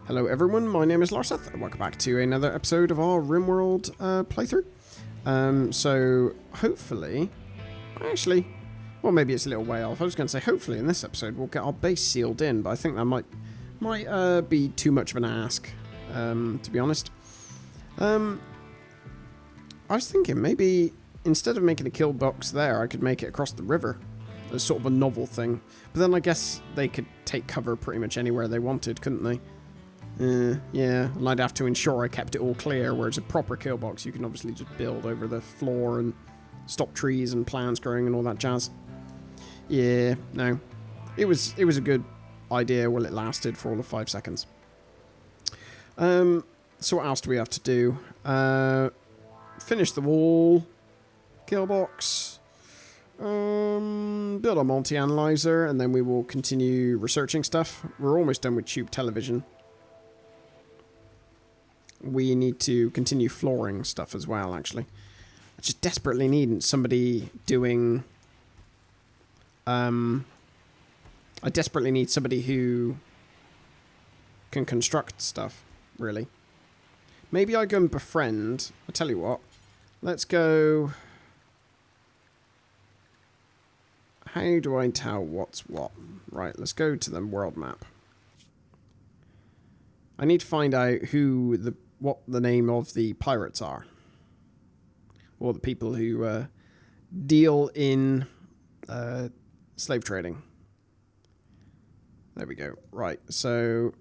Hello everyone, my name is Larseth, and welcome back to another episode of our Rimworld playthrough. So, hopefully... Actually, well maybe it's a little way off. I was going to say hopefully in this episode we'll get our base sealed in, but I think that might be too much of an ask, to be honest. I was thinking maybe instead of making a kill box there, I could make it across the river. As sort of a novel thing. But then I guess they could take cover pretty much anywhere they wanted, couldn't they? Yeah, and I'd have to ensure I kept it all clear, whereas a proper kill box you can obviously just build over the floor and stop trees and plants growing and all that jazz. Yeah, no. It was a good idea while it lasted for all of 5 seconds. So what else do we have to do? Finish the wall. Kill box. Build a multi-analyzer, and then we will continue researching stuff. We're almost done with tube television. We need to continue flooring stuff as well, actually. I just desperately need somebody doing... I desperately need somebody who can construct stuff, really. Maybe I go and befriend... I'll tell you what. Let's go... How do I tell what's what? Right, let's go to the world map. I need to find out what the name of the pirates are. Or the people who deal in slave trading. There we go. Right, so...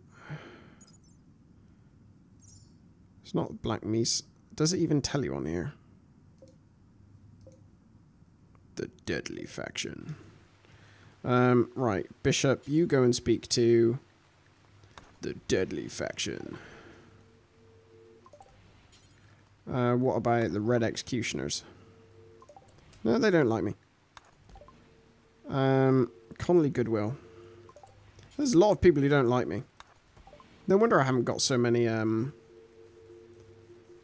It's not Black Meese. Does it even tell you on here? The Deadly Faction. Right, Bishop, you go and speak to the Deadly Faction. What about the Red Executioners? No, they don't like me. Connolly Goodwill. There's a lot of people who don't like me. No wonder I haven't got so many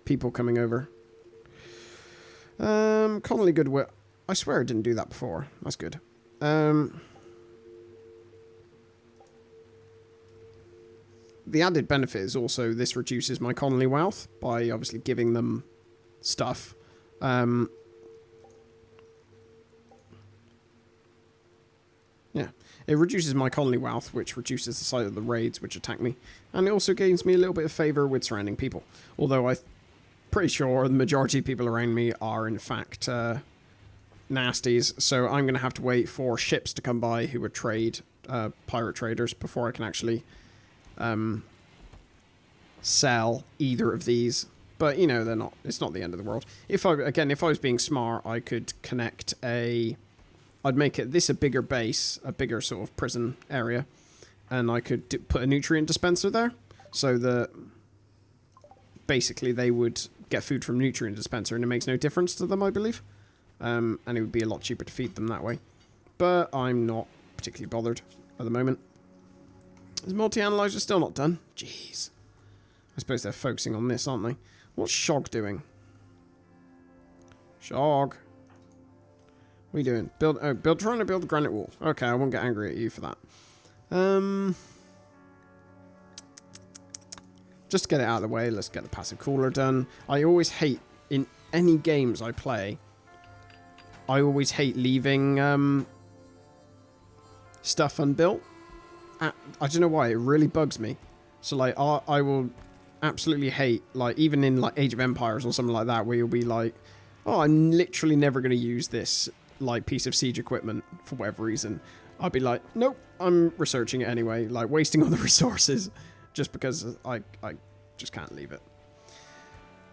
people coming over. Connolly Goodwill. I swear I didn't do that before. That's good. The added benefit is also this reduces my Connolly wealth by obviously giving them stuff. Yeah. It reduces my Connolly wealth, which reduces the size of the raids which attack me. And it also gains me a little bit of favour with surrounding people. Although I'm pretty sure the majority of people around me are in fact... nasties, so I'm going to have to wait for ships to come by who would trade pirate traders before I can actually sell either of these. But, you know, they're not. It's not the end of the world. If I was being smart, I could connect I'd make this a bigger base, a bigger sort of prison area, and I could put a nutrient dispenser there, so that basically they would get food from nutrient dispenser, and it makes no difference to them, I believe. And it would be a lot cheaper to feed them that way. But I'm not particularly bothered at the moment. Is multi-analyzer still not done? Jeez. I suppose they're focusing on this, aren't they? What's Shog doing? Shog. What are you doing? Trying to build a granite wall. Okay, I won't get angry at you for that. Just to get it out of the way, let's get the passive cooler done. I always hate, in any games I play... I always hate leaving stuff unbuilt. I don't know why, it really bugs me. So like I will absolutely hate, like even in like Age of Empires or something like that, where you'll be like, oh, I'm literally never going to use this like piece of siege equipment for whatever reason. I'll be like, nope, I'm researching it anyway, like wasting all the resources just because I just can't leave it.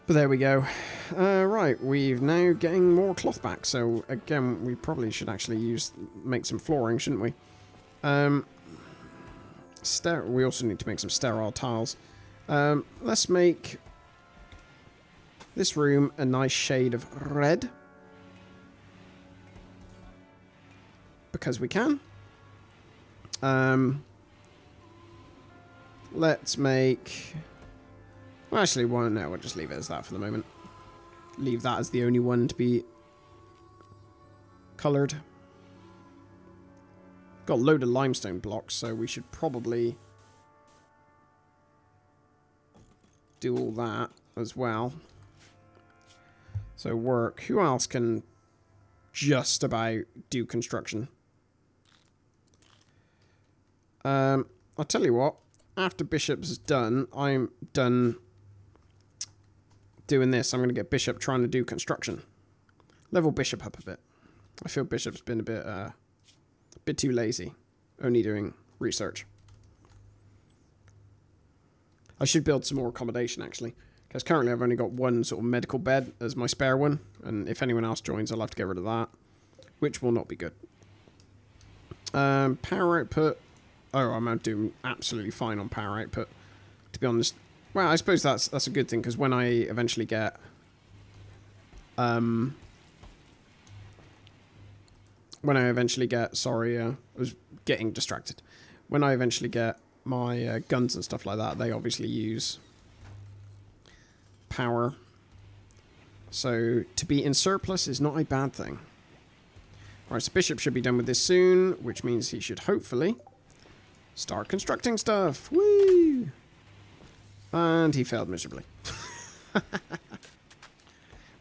But there we go. Right, we've now getting more cloth back. So again, we probably should actually make some flooring, shouldn't we? We also need to make some sterile tiles. Let's make this room a nice shade of red, because we can. Let's make... Well, actually, we'll just leave it as that for the moment. Leave that as the only one to be coloured. Got a load of limestone blocks, so we should probably do all that as well. So work. Who else can just about do construction? I'll tell you what. After Bishop's done, I'm done doing this. I'm going to get Bishop trying to do construction. Level Bishop up a bit. I feel Bishop's been a bit too lazy, only doing research. I should build some more accommodation, actually, because currently I've only got one sort of medical bed as my spare one, and if anyone else joins, I'll have to get rid of that, which will not be good. Power output. Oh, I'm doing absolutely fine on power output, to be honest. Well, I suppose that's a good thing, because when I eventually get... Sorry, I was getting distracted. When I eventually get my guns and stuff like that, they obviously use power. So to be in surplus is not a bad thing. Alright, so Bishop should be done with this soon, which means he should hopefully start constructing stuff. Woo! And he failed miserably.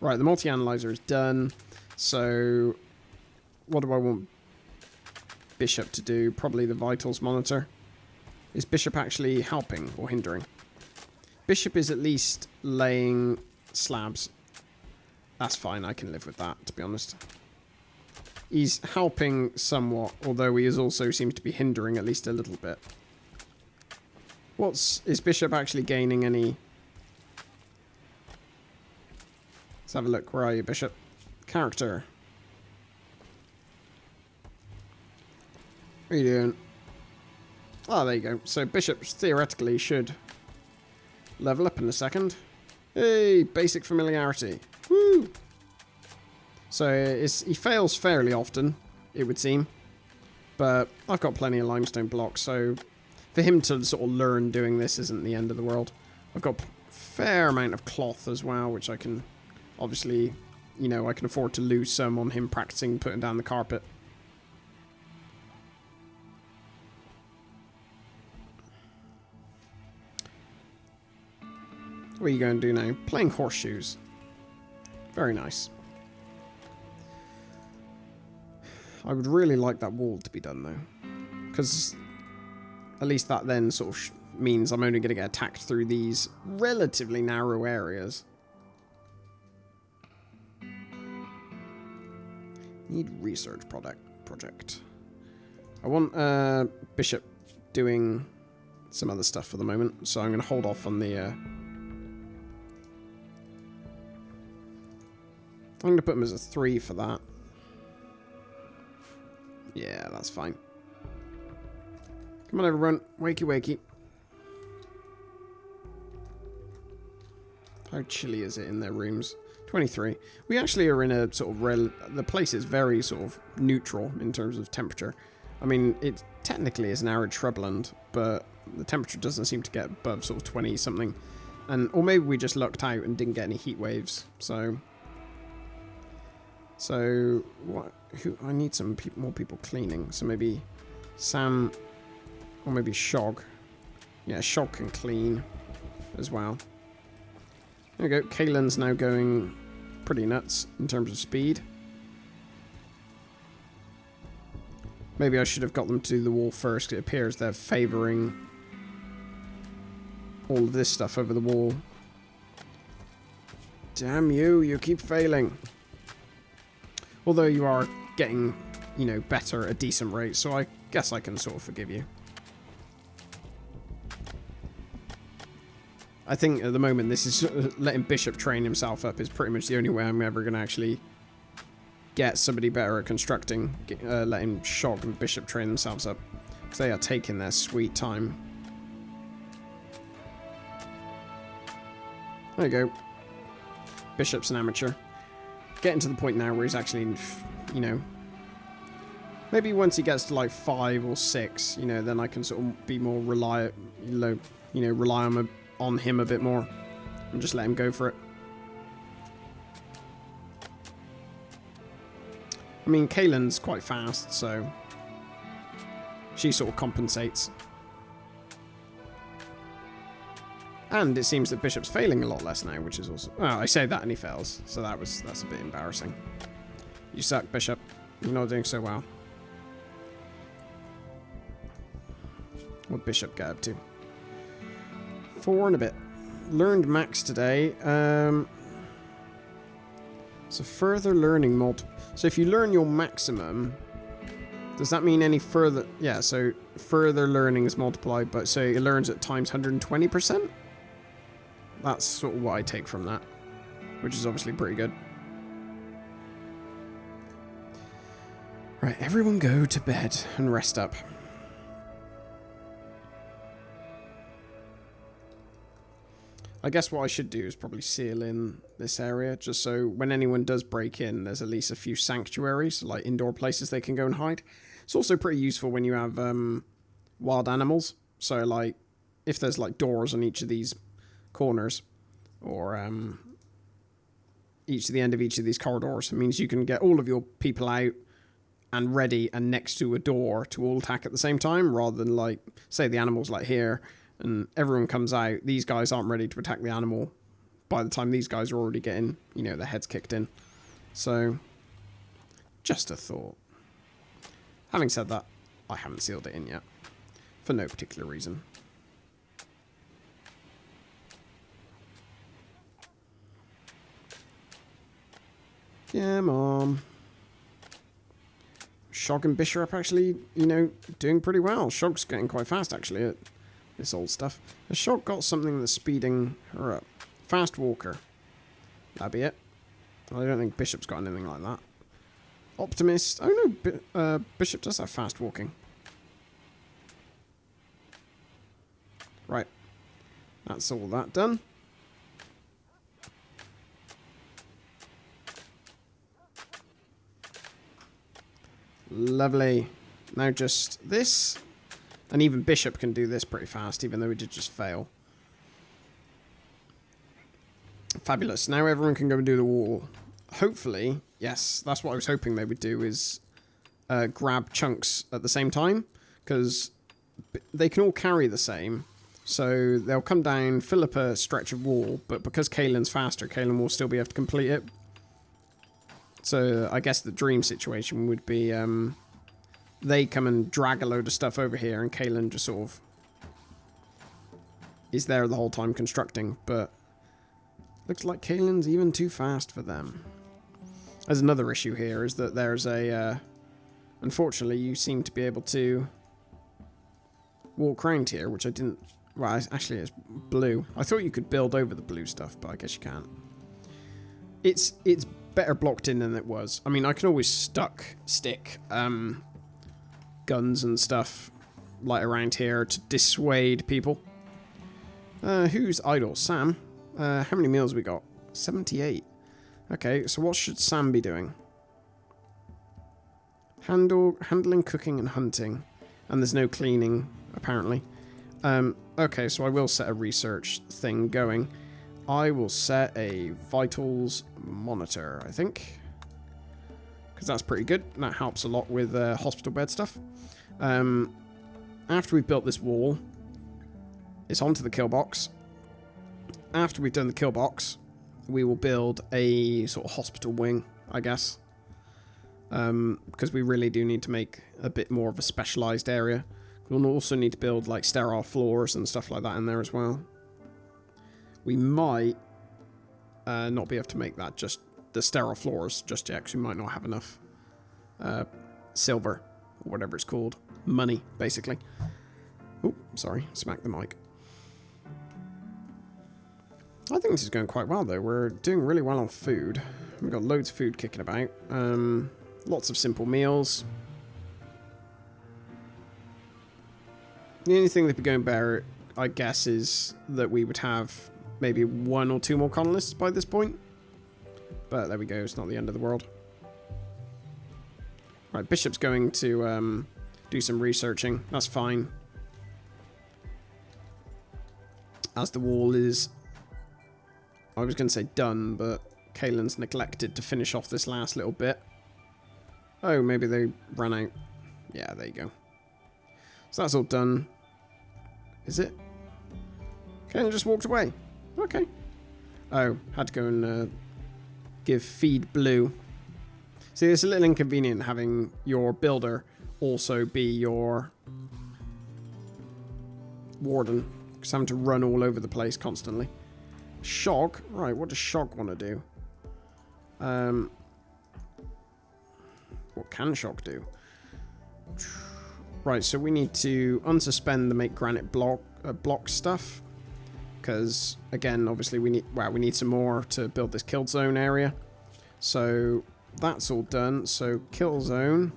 Right, the multi-analyzer is done. So what do I want Bishop to do? Probably the vitals monitor. Is Bishop actually helping or hindering? Bishop is at least laying slabs. That's fine, I can live with that, to be honest. He's helping somewhat, although he is also seems to be hindering at least a little bit. Is Bishop actually gaining any... Let's have a look. Where are you, Bishop? Character. What are you doing? Oh, there you go. So Bishop theoretically should level up in a second. Hey, basic familiarity. Woo! So he fails fairly often, it would seem. But I've got plenty of limestone blocks, so for him to sort of learn doing this isn't the end of the world. I've got a fair amount of cloth as well, which I can obviously, you know, I can afford to lose some on him practicing putting down the carpet. What are you going to do now? Playing horseshoes. Very nice. I would really like that wall to be done, though. Because at least that then sort of means I'm only going to get attacked through these relatively narrow areas. Need research project. I want Bishop doing some other stuff for the moment, so I'm going to hold off on the... I'm going to put him as a 3 for that. Yeah, that's fine. Come on, everyone. Wakey, wakey. How chilly is it in their rooms? 23. We actually are in a sort of... the place is very sort of neutral in terms of temperature. I mean, it technically is an arid shrubland, but the temperature doesn't seem to get above sort of 20-something. Or maybe we just lucked out and didn't get any heat waves, so... So, what? I need some more people cleaning. So maybe Sam, or maybe Shog. Yeah, Shog can clean as well. There we go. Kaelin's now going pretty nuts in terms of speed. Maybe I should have got them to the wall first. It appears they're favouring all of this stuff over the wall. Damn you, you keep failing. Although you are getting, you know, better at a decent rate, so I guess I can sort of forgive you. I think at the moment this is letting Bishop train himself up is pretty much the only way I'm ever going to actually get somebody better at constructing. Letting Shog and Bishop train themselves up, because they are taking their sweet time. There you go. Bishop's an amateur. Getting to the point now where he's actually, you know, maybe once he gets to like 5 or 6, you know, then I can sort of be more rely on him a bit more and just let him go for it. I mean, Kaelin's quite fast, so she sort of compensates. And it seems that Bishop's failing a lot less now, which is also... Well, I say that and he fails, so that's a bit embarrassing. You suck, Bishop. You're not doing so well. What Bishop get up to? 4 and a bit. Learned max today. So further learning So if you learn your maximum, does that mean any further... Yeah, so further learning is multiplied, but so it learns at times 120%? That's sort of what I take from that, which is obviously pretty good. Right, everyone go to bed and rest up. I guess what I should do is probably seal in this area, just so when anyone does break in, there's at least a few sanctuaries, like indoor places they can go and hide. It's also pretty useful when you have wild animals. So, like, if there's, like, doors on each of these corners, or each to the end of each of these corridors, it means you can get all of your people out and ready and next to a door to all attack at the same time, rather than, like, say the animal's, like, here, and everyone comes out, these guys aren't ready to attack the animal by the time these guys are already getting, you know, their heads kicked in. So, just a thought. Having said that, I haven't sealed it in yet, for no particular reason. Yeah, Mom. Shog and Bishop actually, you know, doing pretty well. Shog's getting quite fast, actually, at this old stuff. Has Shog got something that's speeding her up? Fast walker. That'd be it. I don't think Bishop's got anything like that. Optimist. Oh no, Bishop does have fast walking. Right. That's all that done. Lovely. Now just this. And even Bishop can do this pretty fast, even though he did just fail. Fabulous. Now everyone can go and do the wall. Hopefully, yes, that's what I was hoping they would do, is grab chunks at the same time. Because they can all carry the same. So they'll come down, fill up a stretch of wall, but because Kaelin's faster, Kaelin will still be able to complete it. So I guess the dream situation would be they come and drag a load of stuff over here and Kaelin just sort of is there the whole time constructing, but looks like Kaelin's even too fast for them. There's another issue here, is that there's a unfortunately you seem to be able to walk around here, which I didn't... Well, actually it's blue. I thought you could build over the blue stuff, but I guess you can't. It's better blocked in than it was. I mean, I can always stick guns and stuff like around here to dissuade people. Who's idle? Sam. How many meals we got? 78. Okay, so what should Sam be doing? Handling, cooking, and hunting. And there's no cleaning, apparently. Okay, so I will set a research thing going. I will set a vitals monitor, I think. Because that's pretty good. And that helps a lot with hospital bed stuff. After we've built this wall, it's onto the kill box. After we've done the kill box, we will build a sort of hospital wing, I guess. Because we really do need to make a bit more of a specialised area. We'll also need to build like sterile floors and stuff like that in there as well. We might not be able to make that just the sterile floors just yet, because we might not have enough silver, or whatever it's called. Money, basically. Oh, sorry, smacked the mic. I think this is going quite well, though. We're doing really well on food. We've got loads of food kicking about. Lots of simple meals. The only thing that would be going better, I guess, is that we would have maybe 1 or 2 more colonists by this point. But there we go, it's not the end of the world. Right, Bishop's going to do some researching. That's fine. As the wall is... I was going to say done, but Kaelin's neglected to finish off this last little bit. Oh, maybe they ran out. Yeah, there you go. So that's all done. Is it? Okay, and just walked away. Okay. Oh, had to go and give feed blue. See, it's a little inconvenient having your builder also be your warden. Because I'm having to run all over the place constantly. Shog? Right, what does Shog want to do? What can Shog do? Right, so we need to unsuspend the make granite block stuff. Because, again, obviously we need some more to build this kill zone area. So, that's all done. So, kill zone.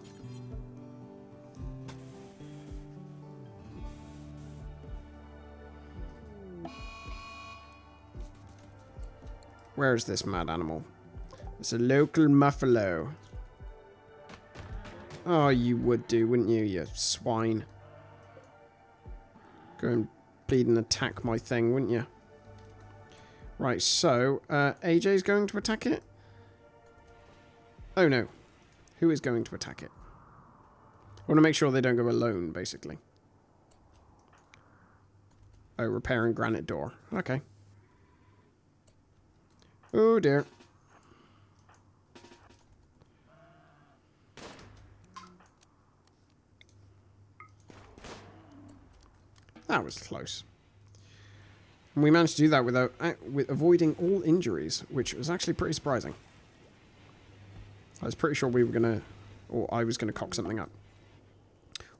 Where is this mad animal? It's a local muffalo. Oh, you would do, wouldn't you, you swine? Go and bleed and attack my thing, wouldn't you? Right, so, AJ's going to attack it? Oh, no. Who is going to attack it? I want to make sure they don't go alone, basically. Oh, repairing granite door. Okay. Oh, dear. That was close. And we managed to do that with avoiding all injuries, which was actually pretty surprising. I was pretty sure we were going to... Or I was going to cock something up.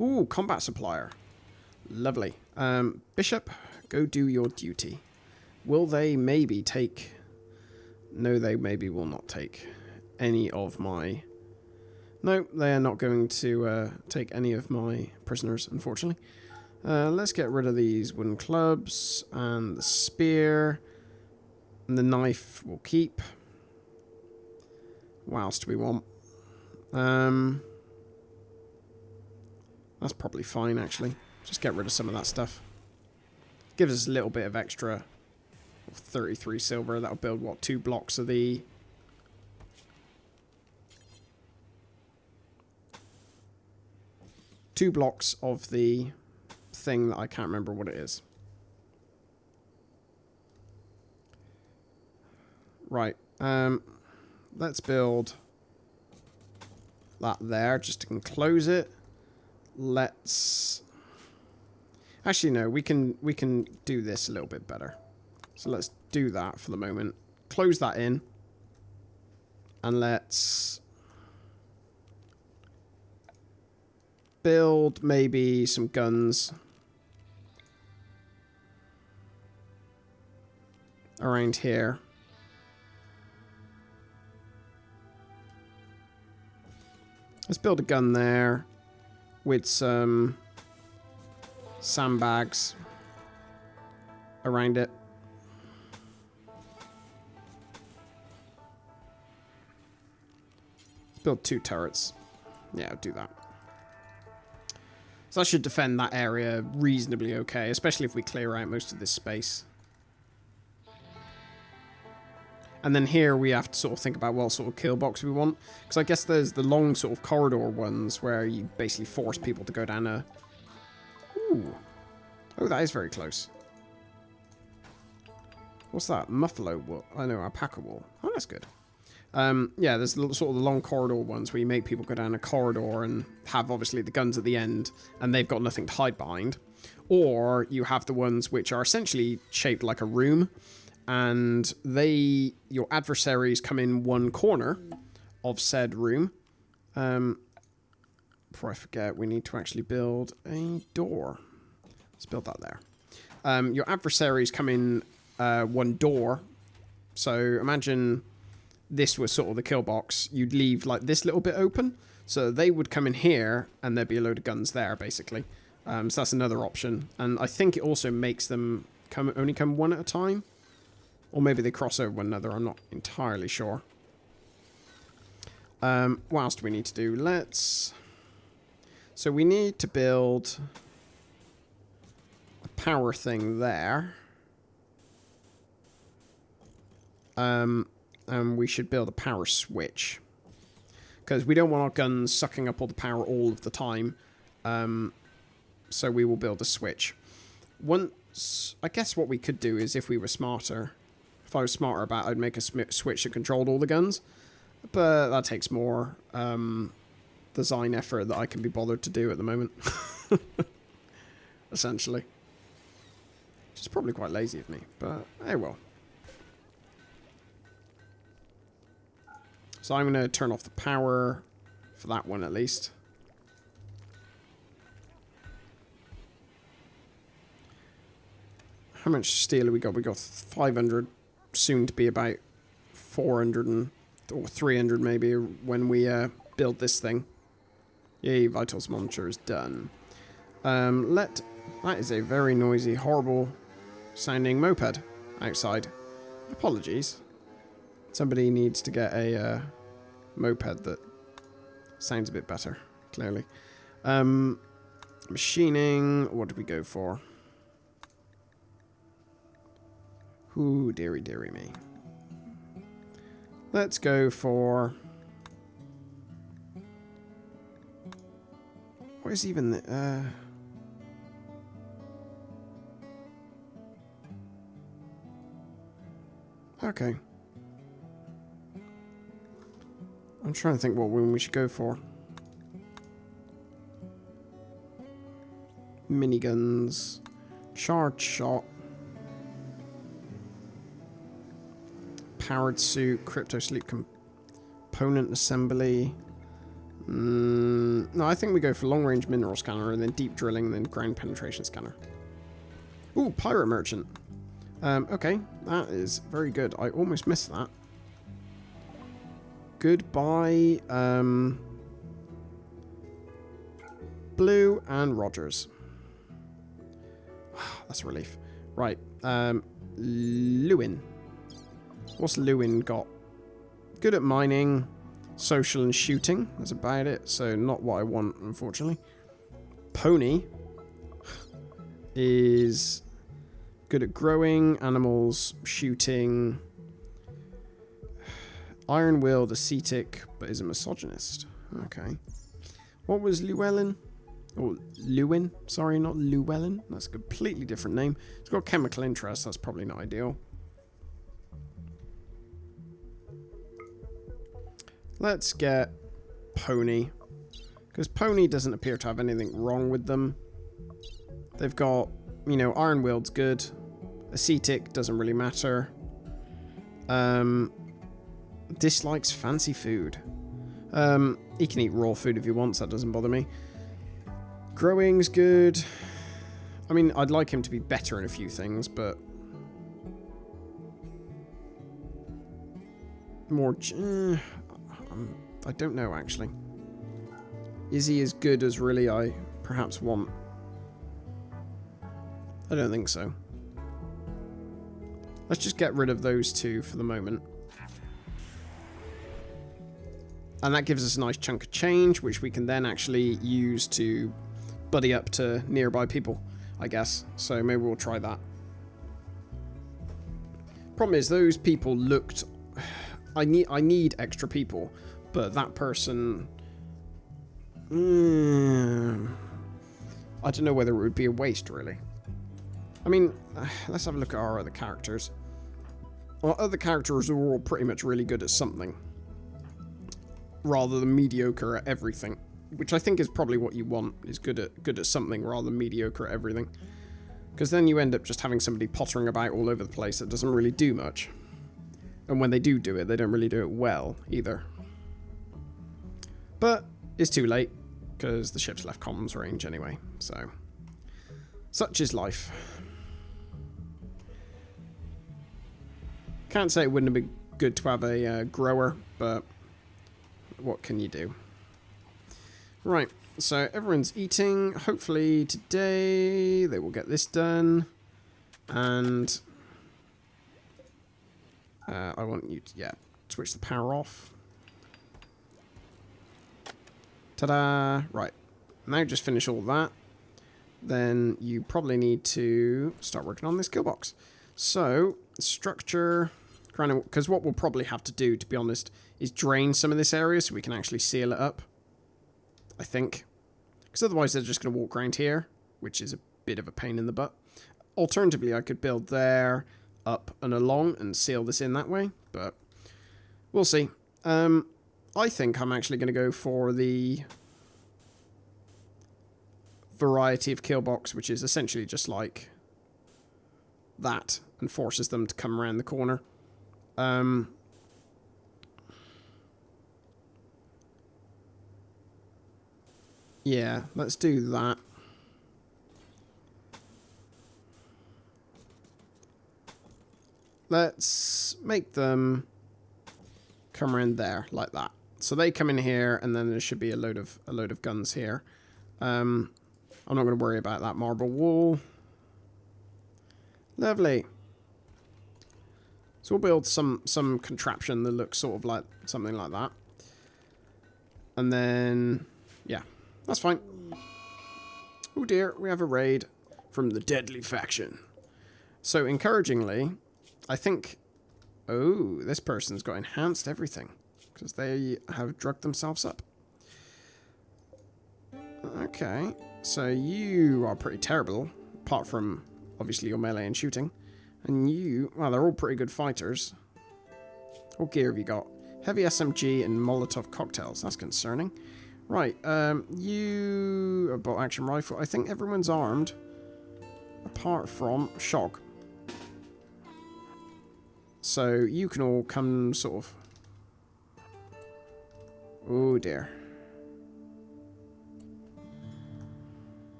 Ooh, combat supplier. Lovely. Bishop, go do your duty. Will they maybe take... No, they maybe will not take any of my... No, they are not going to take any of my prisoners, unfortunately. Let's get rid of these wooden clubs and the spear. And the knife we'll keep. What else do we want? That's probably fine, actually. Just get rid of some of that stuff. Gives us a little bit of extra 33 silver. That'll build, what, 2 blocks of the... Two blocks of the thing that I can't remember what it is. Right. Let's build that there just to enclose it. Let's... Actually, no. We can do this a little bit better. So let's do that for the moment. Close that in. And let's... build maybe some guns around here. Let's build a gun there with some sandbags around it. Let's build 2 turrets. Yeah, I'll do that. So that should defend that area reasonably okay, especially if we clear out most of this space. And then here we have to sort of think about what sort of kill box we want. Because I guess there's the long sort of corridor ones where you basically force people to go down a... Ooh. Oh, that is very close. What's that? Muffalo wool. I know, alpaca wool. Oh, that's good. Yeah, there's sort of the long corridor ones where you make people go down a corridor and have obviously the guns at the end and they've got nothing to hide behind. Or you have the ones which are essentially shaped like a room and your adversaries come in one corner of said room. Before I forget, we need to actually build a door. Let's build that there. Your adversaries come in one door. So imagine... this was sort of the kill box. You'd leave like this little bit open. So they would come in here and there'd be a load of guns there, basically. So that's another option. And I think it also makes them only come one at a time. Or maybe they cross over one another. I'm not entirely sure. What else do we need to do? So we need to build a power thing there. And we should build a power switch. Because we don't want our guns sucking up all the power all of the time. So we will build a switch. I guess what we could do is, if we were smarter, if I was smarter about it, I'd make a switch that controlled all the guns. But that takes more design effort that I can be bothered to do at the moment. Essentially. Which is probably quite lazy of me, but hey well. So I'm going to turn off the power for that one at least. How much steel have we got? We got 500, soon to be about 400 or 300 maybe when we build this thing. Yay, Vitals Monitor is done. That is a very noisy, horrible sounding moped outside. Apologies. Somebody needs to get a moped that sounds a bit better, clearly. Machining, what did we go for? Ooh, dearie, dearie me. Let's go for... What is even the... Okay. I'm trying to think what one we should go for. Miniguns. Charged shot. Powered suit. Crypto sleep component assembly. No, I think we go for long range mineral scanner and then deep drilling and then ground penetration scanner. Ooh, pirate merchant. Okay, that is very good. I almost missed that. Goodbye, Blue and Rogers. That's a relief. Right, Lewin. What's Lewin got? Good at mining, social and shooting. That's about it. So not what I want, unfortunately. Pony is good at growing, animals, shooting. Iron-willed, ascetic, but is a misogynist. Okay. What was Llewellyn? Or Lewin? Sorry, not Llewellyn. That's a completely different name. It's got chemical interest. That's probably not ideal. Let's get Pony. Because Pony doesn't appear to have anything wrong with them. They've got, you know, Iron-willed's good. Ascetic doesn't really matter. Dislikes fancy food. He can eat raw food if he wants, that doesn't bother me. Growing's good. I mean, I'd like him to be better in a few things, but... More... I don't know, actually. Is he as good as really I perhaps want? I don't think so. Let's just get rid of those two for the moment. And that gives us a nice chunk of change, which we can then actually use to buddy up to nearby people, I guess. So maybe we'll try that. Problem is, those people looked... I need extra people, but that person... I don't know whether it would be a waste, really. I mean, let's have a look at our other characters. Our other characters are all pretty much really good at something, rather than mediocre at everything, which I think is probably what you want, is good at something rather than mediocre at everything. Because then you end up just having somebody pottering about all over the place that doesn't really do much. And when they do it, they don't really do it well, either. But it's too late, because the ship's left comms range anyway, so... Such is life. Can't say it wouldn't have been good to have a grower, but what can you do? Right, so everyone's eating. Hopefully today they will get this done. And I want you to, switch the power off. Ta-da! Right, now just finish all that. Then you probably need to start working on this kill box. So, structure, because what we'll probably have to do, to be honest, is drain some of this area so we can actually seal it up. I think. Because otherwise they're just going to walk around here, which is a bit of a pain in the butt. Alternatively, I could build there, up and along and seal this in that way, but we'll see. I think I'm actually going to go for the variety of kill box, which is essentially just like that and forces them to come around the corner. Yeah, let's do that. Let's make them come around there like that. So they come in here, and then there should be a load of guns here. I'm not going to worry about that marble wall. Lovely. So we'll build some contraption that looks sort of like something like that. And then, yeah, that's fine. Oh dear, we have a raid from the deadly faction. So encouragingly, I think, oh, this person's got enhanced everything because they have drugged themselves up. Okay, so you are pretty terrible, apart from obviously your melee and shooting. And you, well, they're all pretty good fighters. What gear have you got? Heavy SMG and Molotov cocktails. That's concerning. Right, you... a bolt action rifle. I think everyone's armed, apart from Shock. So you can all come sort of... oh dear.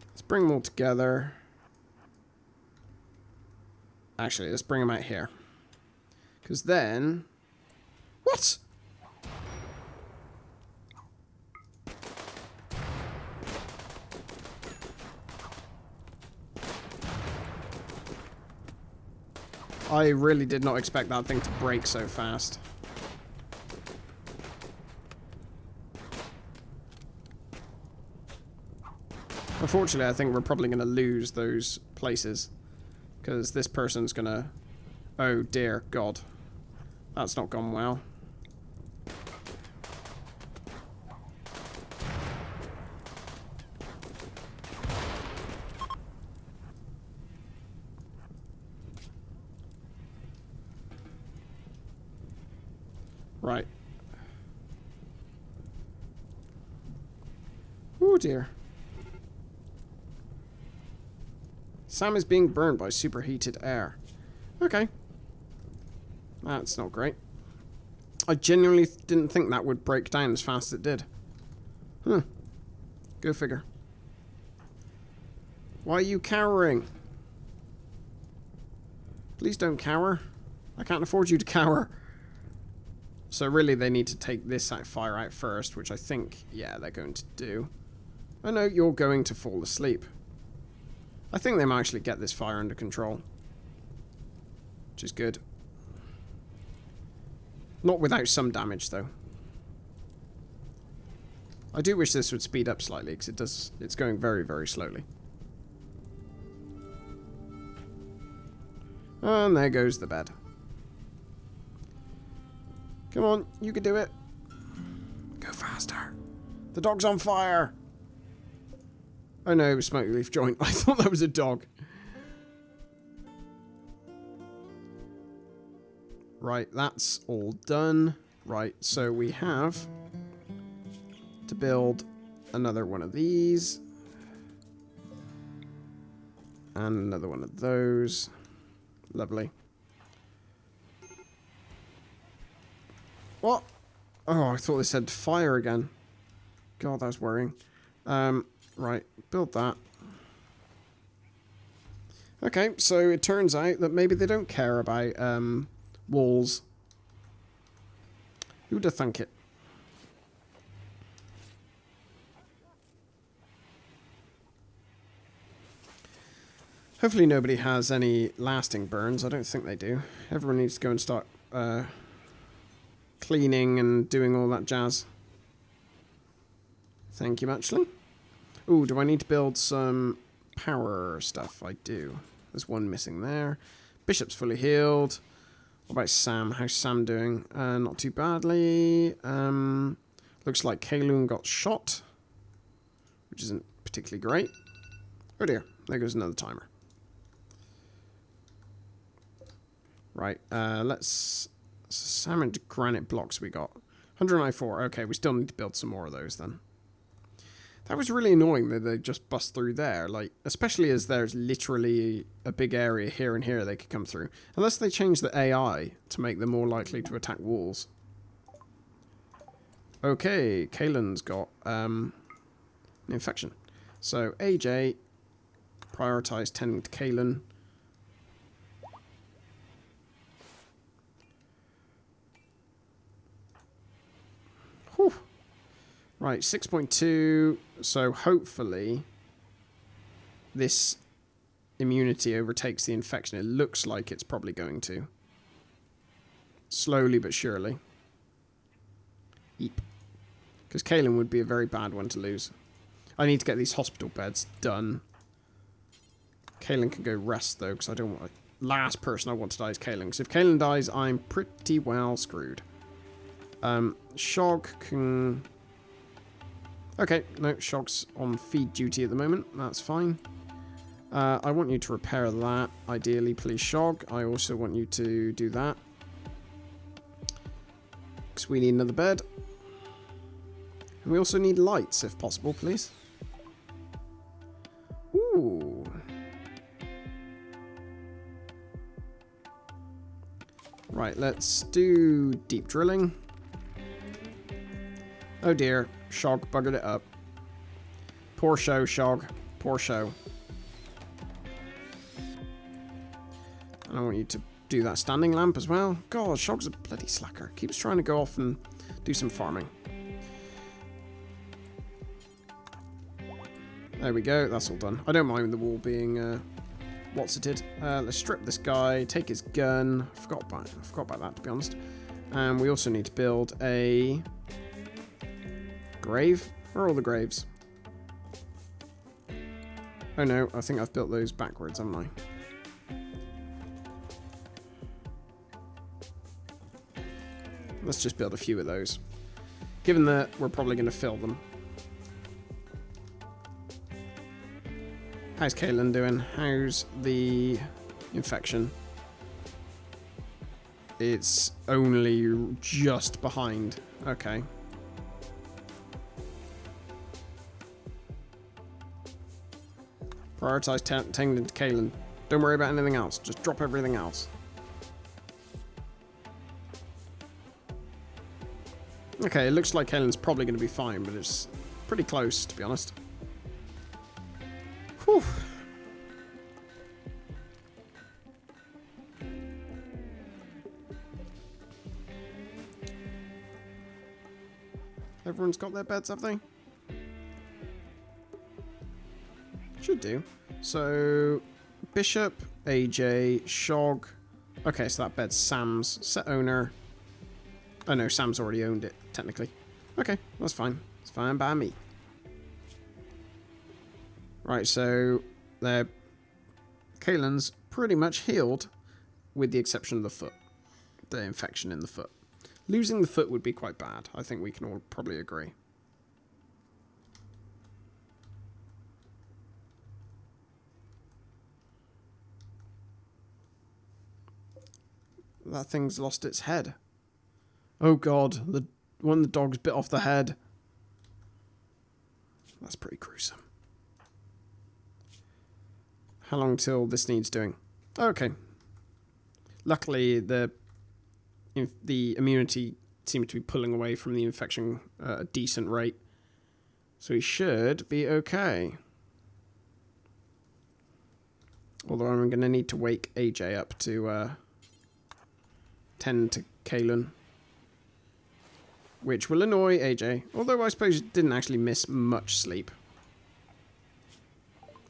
Let's bring them all together. Actually, let's bring them out here. Because then... what? I really did not expect that thing to break so fast. Unfortunately, I think we're probably going to lose those places. Because this person's going to... oh dear God. That's not gone well. Right. Oh dear. Sam is being burned by superheated air. Okay. That's not great. I genuinely didn't think that would break down as fast as it did. Go figure. Why are you cowering? Please don't cower. I can't afford you to cower. So really they need to take this fire out first, which I think, yeah, they're going to do. Oh no, you're going to fall asleep. I think they might actually get this fire under control. Which is good. Not without some damage, though. I do wish this would speed up slightly, because it's going very, very slowly. And there goes the bed. Come on, you can do it. Go faster. The dog's on fire. Oh no, it was Smoke Leaf Joint. I thought that was a dog. Right, that's all done. Right, so we have to build another one of these. And another one of those. Lovely. What? Oh, I thought they said fire again. God, that was worrying. Right, build that. Okay, so it turns out that maybe they don't care about walls. Who'd have thunk it? Hopefully nobody has any lasting burns. I don't think they do. Everyone needs to go and start cleaning and doing all that jazz. Thank you, actually. Ooh, do I need to build some power stuff? I do. There's one missing there. Bishop's fully healed. What about Sam? How's Sam doing? Not too badly. Looks like Kaloon got shot. which isn't particularly great. Oh dear, there goes another timer. Right, let's... How many granite blocks we got? 194. Okay, we still need to build some more of those then. That was really annoying that they just bust through there, like, especially as there's literally a big area here and here they could come through. Unless they change the AI to make them more likely to attack walls. Okay, Kalen's got an infection. So AJ, prioritize tending to Kalen. Whew. Right, 6.2. So hopefully this immunity overtakes the infection. It looks like it's probably going to. Slowly but surely. Eep. Because Kalen would be a very bad one to lose. I need to get these hospital beds done. Kalen can go rest though, because I don't want... Last person I want to die is Kalen. Because if Kalen dies, I'm pretty well screwed. Shog can... Okay, no, Shog's on feed duty at the moment. That's fine. I want you to repair that, ideally, please, Shog. I also want you to do that. Because we need another bed. And we also need lights, if possible, please. Ooh. Right, let's do deep drilling. Oh dear, Shog buggered it up. Poor show, Shog. Poor show. And I want you to do that standing lamp as well. God, Shog's a bloody slacker. Keeps trying to go off and do some farming. There we go, that's all done. I don't mind the wall being what's-it-id. Let's strip this guy, take his gun. I forgot about that, to be honest. And we also need to build a... grave? Where are all the graves? Oh no, I think I've built those backwards, haven't I? Let's just build a few of those. Given that we're probably going to fill them. How's Kalen doing? How's the infection? It's only just behind. Okay. Prioritize tending to Kalen. Don't worry about anything else. Just drop everything else. Okay, it looks like Kalen's probably going to be fine, but it's pretty close, to be honest. Whew. Everyone's got their beds, have they? Should do. So, Bishop, AJ, Shog. Okay, so that bed's Sam's. Set owner. Oh no, Sam's already owned it, technically. Okay, that's fine. It's fine by me. Right, so Kalen's pretty much healed, with the exception of the foot. The infection in the foot. Losing the foot would be quite bad. I think we can all probably agree. That thing's lost its head. Oh god, one of the dogs bit off the head. That's pretty gruesome. How long till this needs doing? Okay. Luckily, the immunity seems to be pulling away from the infection at a decent rate. So he should be okay. Although I'm going to need to wake AJ up to tend to Kalen. Which will annoy AJ. Although I suppose he didn't actually miss much sleep.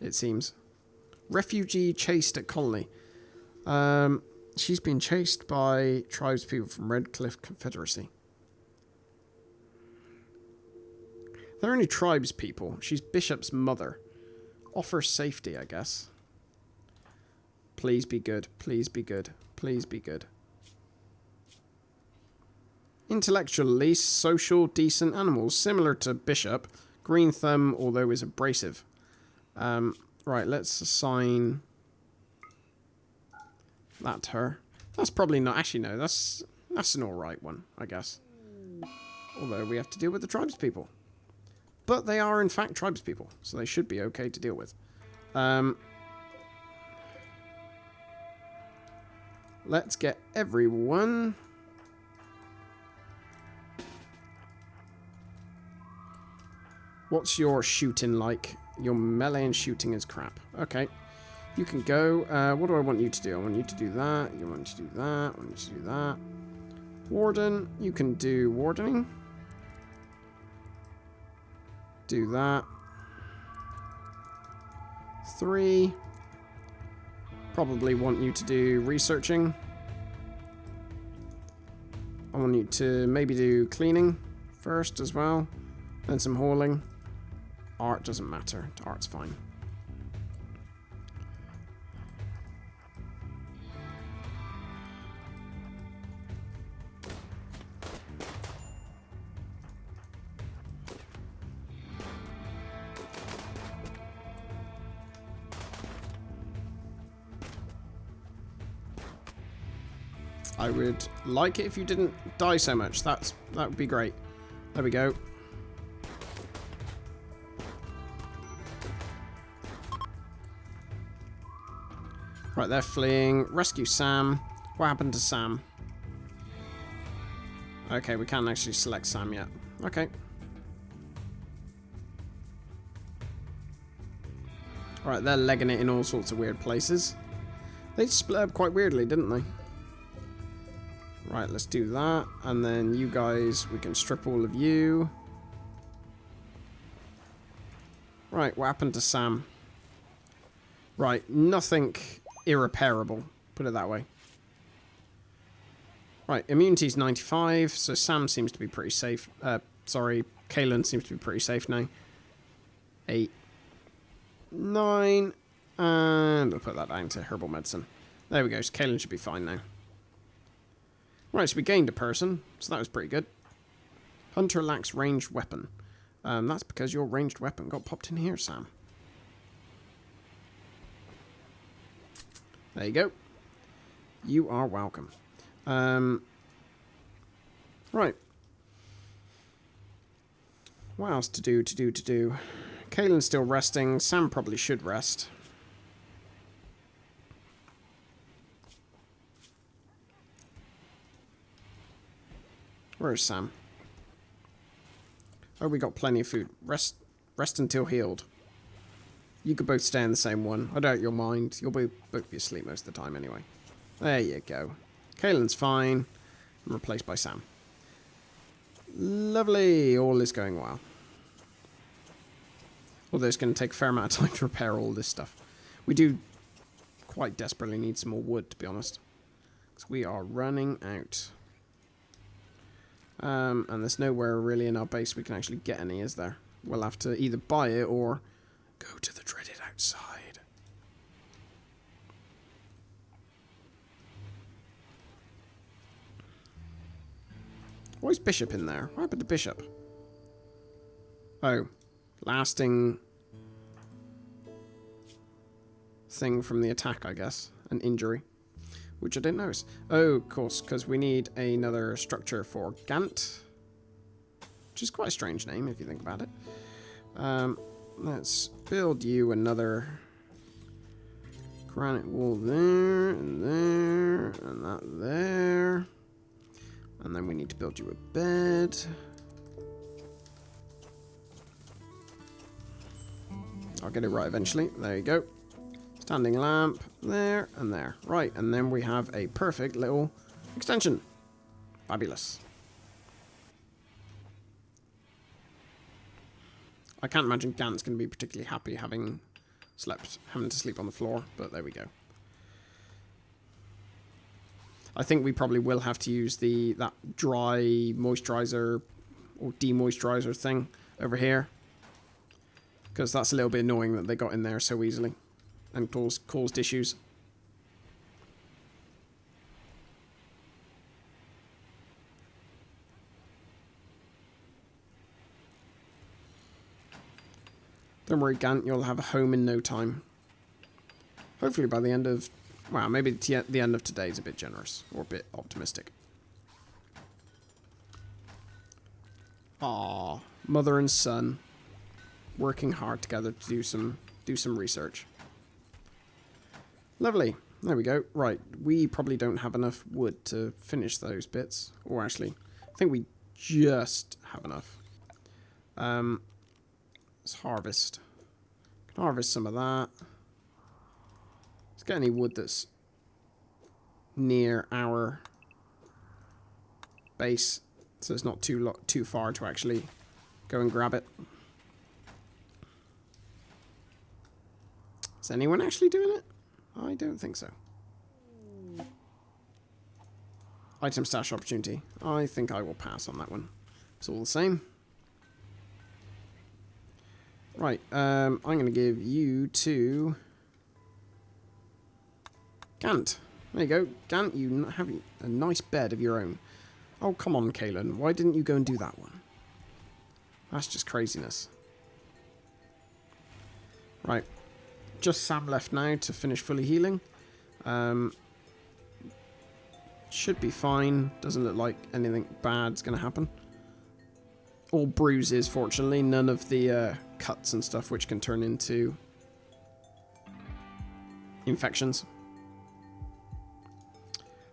It seems. Refugee chased at colony. She's been chased by tribespeople from Redcliffe Confederacy. They're only tribespeople. She's Bishop's mother. Offer safety, I guess. Please be good. Please be good. Please be good. Intellectual lease, social, decent animals. Similar to Bishop. Green thumb, although is abrasive. Right, let's assign that to her. That's probably not... Actually, no, that's an alright one, I guess. Although we have to deal with the tribespeople. But they are, in fact, tribespeople, so they should be okay to deal with. Let's get everyone... What's your shooting like? Your melee and shooting is crap. Okay. You can go. What do I want you to do? I want you to do that. You want to do that. I want you to do that. Warden. You can do wardening. Do that. 3. Probably want you to do researching. I want you to maybe do cleaning first as well. Then some hauling. Art doesn't matter. Art's fine. I would like it if you didn't die so much. That would be great. There we go. Right, they're fleeing. Rescue Sam. What happened to Sam? Okay, we can't actually select Sam yet. Okay. Alright, they're legging it in all sorts of weird places. They split up quite weirdly, didn't they? Right, let's do that. And then you guys, we can strip all of you. Right, what happened to Sam? Right, nothing irreparable, put it that way. Right, immunity's 95, so Sam seems to be pretty safe. Sorry, Kalen seems to be pretty safe now. 8, 9, and we'll put that down to herbal medicine. There we go, so Kalen should be fine now. Right, so we gained a person, so that was pretty good. Hunter lacks ranged weapon. That's because your ranged weapon got popped in here, Sam. There you go. You are welcome. Right. What else to do? Kalen's still resting. Sam probably should rest. Where's Sam? Oh, we got plenty of food. Rest until healed. You could both stay in the same one. I doubt you'll mind. You'll both be asleep most of the time anyway. There you go. Kalen's fine. I'm replaced by Sam. Lovely. All is going well. Although it's going to take a fair amount of time to repair all this stuff. We do quite desperately need some more wood, to be honest. Because we are running out. And there's nowhere really in our base we can actually get any, is there? We'll have to either buy it or go to the dreaded outside. Why is Bishop in there? What happened to Bishop? Oh. Lasting thing from the attack, I guess. An injury. Which I didn't notice. Oh, of course, because we need another structure for Gant. Which is quite a strange name, if you think about it. Let's build you another granite wall there, and that there. And then we need to build you a bed. I'll get it right eventually. There you go. Standing lamp, there, and there. Right, and then we have a perfect little extension. Fabulous. I can't imagine Gant's going to be particularly happy having to sleep on the floor, but there we go. I think we probably will have to use that dry moisturizer or demoisturizer thing over here. Because that's a little bit annoying that they got in there so easily and caused issues. Don't worry, Gant, you'll have a home in no time. Hopefully by the end of... Well, maybe the end of today is a bit generous. Or a bit optimistic. Aww. Mother and son. Working hard together to do some research. Lovely. There we go. Right. We probably don't have enough wood to finish those bits. Or actually, I think we just have enough. Let's harvest. Can harvest some of that. Let's get any wood that's near our base, so it's not too far to actually go and grab it. Is anyone actually doing it? I don't think so. Item stash opportunity. I think I will pass on that one. It's all the same. Right, I'm going to give you to Gant. There you go. Gant, you have a nice bed of your own. Oh, come on, Kalen. Why didn't you go and do that one? That's just craziness. Right. Just Sam left now to finish fully healing. Should be fine. Doesn't look like anything bad's going to happen. All bruises, fortunately. None of the cuts and stuff which can turn into infections.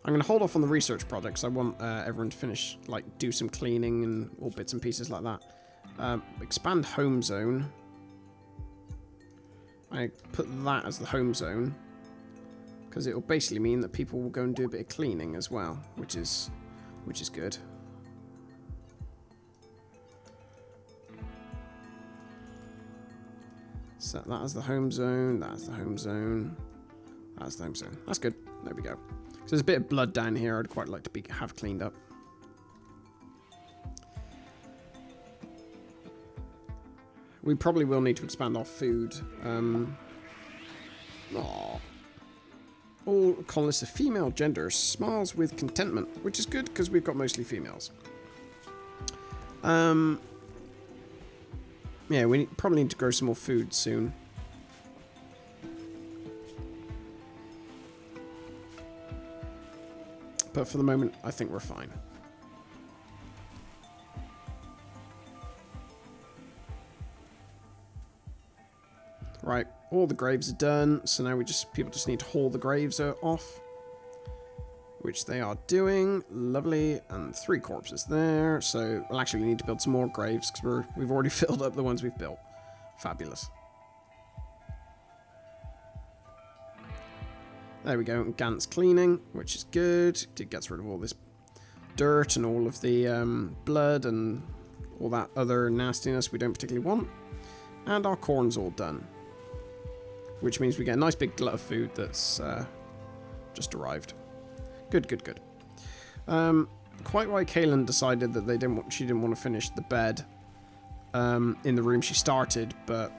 I'm going to hold off on the research projects. I want everyone to finish, like, do some cleaning and all bits and pieces like that. Expand home zone. I put that as the home zone because it will basically mean that people will go and do a bit of cleaning as well, which is good. Set that as the home zone. That's the home zone. That's the home zone. That's good. There we go. So there's a bit of blood down here I'd quite like to have cleaned up. We probably will need to expand our food. All colonists of female gender smiles with contentment, which is good because we've got mostly females. Yeah, we probably need to grow some more food soon. But for the moment, I think we're fine. Right, all the graves are done, so now people just need to haul the graves off, which they are doing. Lovely, and 3 corpses there. So, well, actually, we need to build some more graves because we've already filled up the ones we've built. Fabulous. There we go. And Gant's cleaning, which is good. It gets rid of all this dirt and all of the blood and all that other nastiness we don't particularly want. And our corn's all done. Which means we get a nice big glut of food that's just arrived. Good, good, good. Quite why Kaylin decided that she didn't want to finish the bed in the room she started, but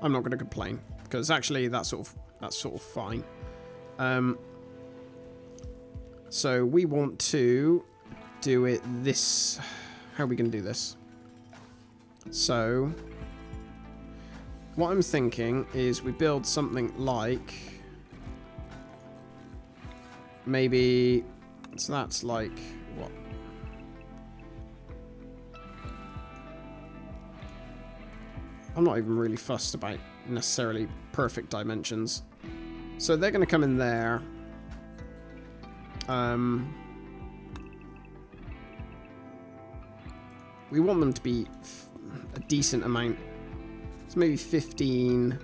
I'm not going to complain because actually that's sort of fine. So we want to do it this. How are we going to do this? So what I'm thinking is we build something like maybe, so that's like what? I'm not even really fussed about necessarily perfect dimensions. So they're going to come in there. We want them to be a decent amount. So maybe 15.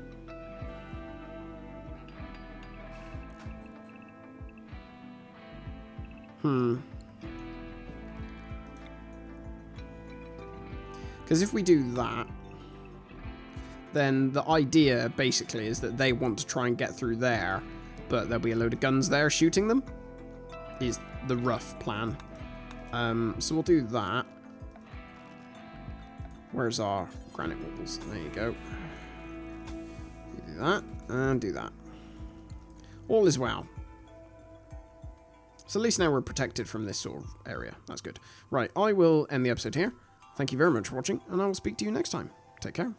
Because if we do that, then the idea basically is that they want to try and get through there, but there'll be a load of guns there shooting them, is the rough plan. So we'll do that. Where's our granite walls? There you go. You do that, and do that. All is well. So at least now we're protected from this sort of area. That's good. Right, I will end the episode here. Thank you very much for watching, and I will speak to you next time. Take care.